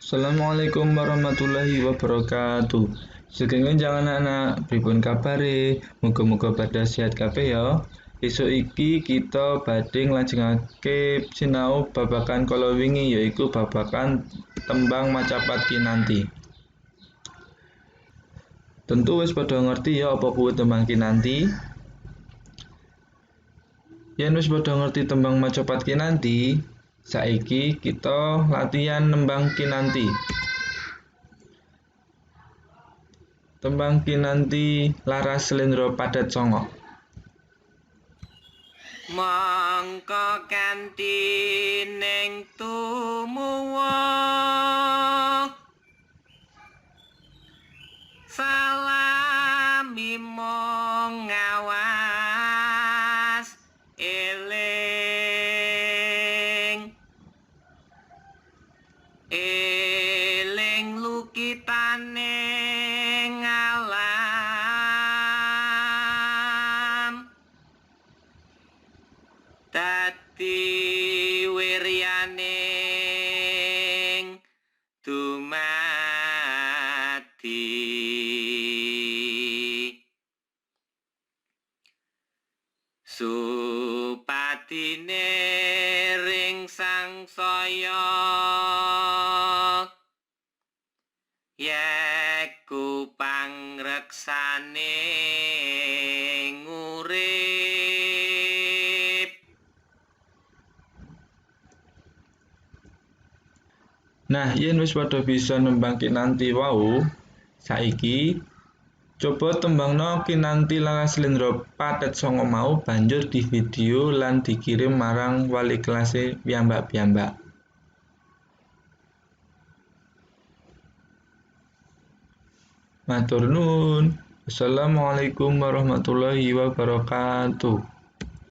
Assalamualaikum warahmatullahi wabarakatuh. Sugeng jangan anak pripun kabare? Muga-muga pada sehat kabeh ya. Esuk iki kita badhe nglajengake sinau babagan kala wingi yaiku babagan tembang macapat kinanti. Tentu wis padha ngerti ya apa kuwi tembang kinanti. Yen wis padha ngerti tembang macapat kinanti, saiki kita latihan nembang kinanti. Tembang kinanti laras slendra padet songo. Mangka kanthi ning tumuwa salami mong ngawas eling lukitane ngalam dadi wiryaning dumadi supadine ring sangsaya yeku pangreksane ngurip. Nah, yen wis padha bisa nembang kinanti wau, saiki coba tembangno kinanti laras slendra padet songo mau banjur di video lan dikirim marang wali kelase piyambak-piyambak. Matur nuwun. Assalamualaikum warahmatullahi wabarakatuh.